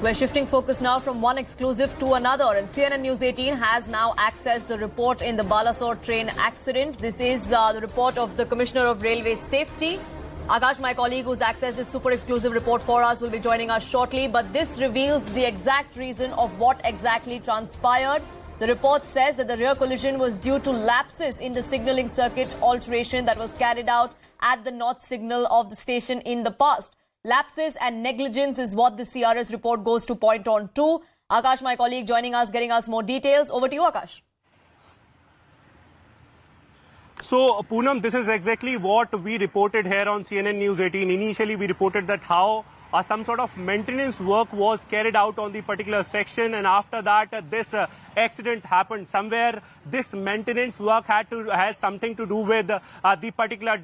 We're shifting focus now from one exclusive to another, and CNN News 18 has now accessed the report in the Balasore train accident. This is the report of the Commissioner of Railway Safety. Akash, my colleague who's accessed this super exclusive report for us, will be joining us shortly. But this reveals the exact reason of what exactly transpired. The report says that the rear collision was due to lapses in the signalling circuit alteration that was carried out at the north signal of the station in the past. Lapses and negligence is what the CRS report goes to point on to. Akash, my colleague, joining us, getting us more details. Over to you, Akash. So, Poonam, this is exactly what we reported here on CNN News 18. Initially, we reported that how some sort of maintenance work was carried out on the particular section, and after that, this accident happened. Somewhere, this maintenance work has something to do with the particular,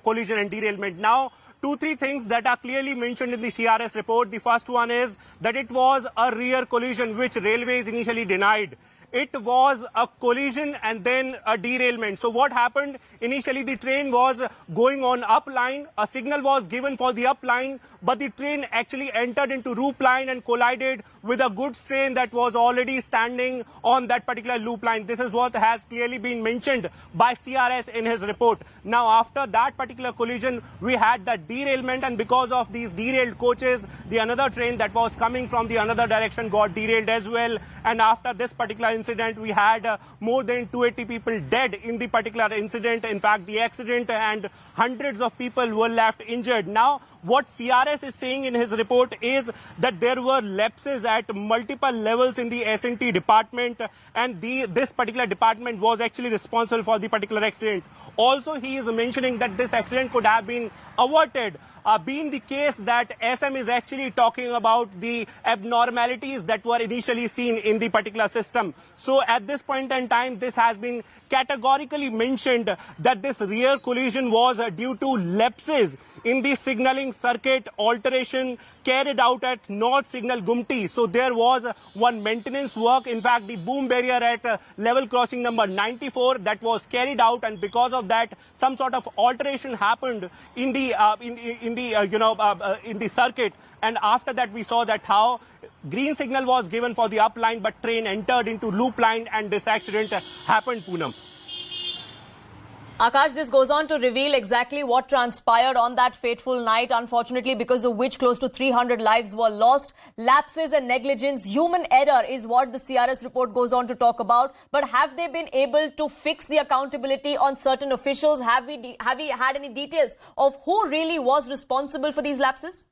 collision and derailment. Now, 2-3 things that are clearly mentioned in the CRS report. The first one is that it was a rear collision, which Railways initially denied. It was a collision and then a derailment. So what happened? Initially, the train was going on up line. A signal was given for the up line, but the train actually entered into loop line and collided with a goods train that was already standing on that particular loop line. This is what has clearly been mentioned by CRS in his report. Now, after that particular collision, we had that derailment, and because of these derailed coaches, the another train that was coming from the another direction got derailed as well. And after this particular incident, we had more than 280 people dead in the particular incident. In fact, the accident, and hundreds of people were left injured. Now, what CRS is saying in his report is that there were lapses at multiple levels in the S&T department, and this particular department was actually responsible for the particular accident. Also, he is mentioning that this accident could have been averted, being the case that SM is actually talking about the abnormalities that were initially seen in the particular system. So at this point in time, this has been categorically mentioned that this rear collision was due to lapses in the signaling circuit alteration carried out at North Signal Gumti. So there was one maintenance work. In fact, the boom barrier at level crossing number 94 that was carried out, and because of that, some sort of alteration happened in the circuit. And after that, we saw that how green signal was given for the up line, but train entered into loop line, and this accident happened, Poonam. Akash, this goes on to reveal exactly what transpired on that fateful night, unfortunately, because of which close to 300 lives were lost. Lapses and negligence, human error is what the CRS report goes on to talk about. But have they been able to fix the accountability on certain officials? Have we had any details of who really was responsible for these lapses?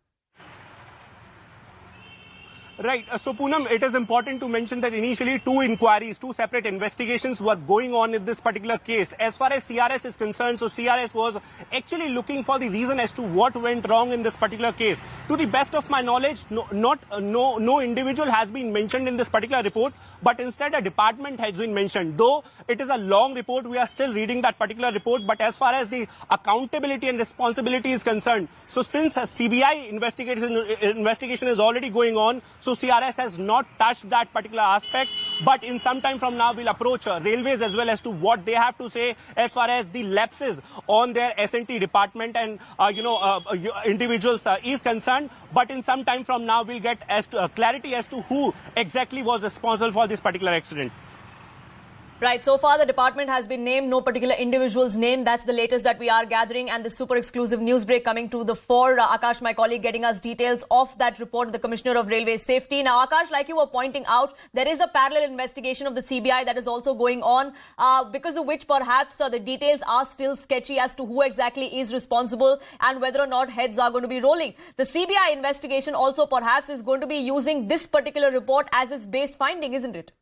Right. So, Poonam, it is important to mention that initially two separate investigations were going on in this particular case. As far as CRS is concerned, so CRS was actually looking for the reason as to what went wrong in this particular case. To the best of my knowledge, no individual has been mentioned in this particular report, but instead a department has been mentioned. Though it is a long report, we are still reading that particular report. But as far as the accountability and responsibility is concerned, so since a CBI investigation is already going on, so CRS has not touched that particular aspect, but in some time from now we'll approach Railways as well as to what they have to say as far as the lapses on their S&T department and individuals is concerned. But in some time from now we'll get clarity as to who exactly was responsible for this particular accident. Right. So far, the department has been named, no particular individual's name. That's the latest that we are gathering, and the super exclusive news break coming to the fore. Akash, my colleague, getting us details of that report of the Commissioner of Railway Safety. Now, Akash, like you were pointing out, there is a parallel investigation of the CBI that is also going on, because of which perhaps the details are still sketchy as to who exactly is responsible and whether or not heads are going to be rolling. The CBI investigation also perhaps is going to be using this particular report as its base finding, isn't it?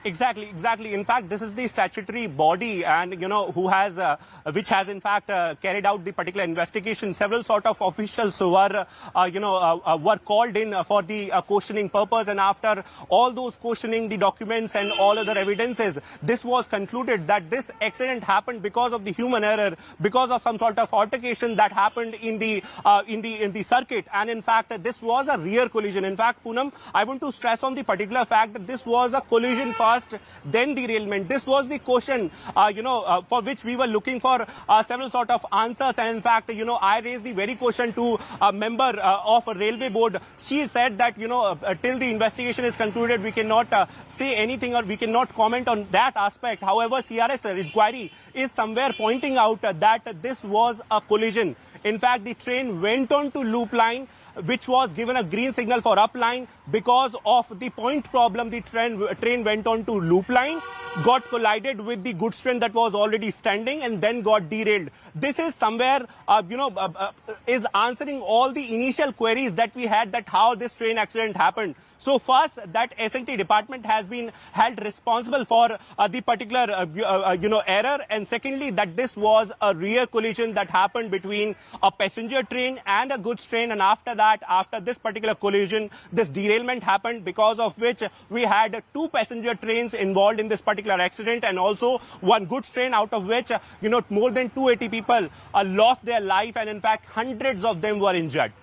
Exactly. In fact, this is the statutory body, and which has in fact carried out the particular investigation. Several sort of officials were called in for the questioning purpose, and after all those questioning the documents and all other evidences, this was concluded that this accident happened because of the human error, because of some sort of altercation that happened in the circuit, and in fact, this was a rear collision. In fact, Poonam, I want to stress on the particular fact that this was a collision for fast, then derailment? This was the question, for which we were looking for several sort of answers. And in fact, I raised the very question to a member of a railway board. She said that, till the investigation is concluded, we cannot say anything or we cannot comment on that aspect. However, CRS inquiry is somewhere pointing out that this was a collision. In fact, the train went on to loop line, which was given a green signal for up line. Because of the point problem, the train went on to loop line, got collided with the goods train that was already standing, and then got derailed. This is somewhere, is answering all the initial queries that we had, that how this train accident happened. So first, that S&T department has been held responsible for the particular, error. And secondly, that this was a rear collision that happened between a passenger train and a goods train. And after that, after this particular collision, this derailment happened, because of which we had 2 passenger trains involved in this particular accident, and also 1 goods train, out of which, more than 280 people lost their life. And in fact, hundreds of them were injured.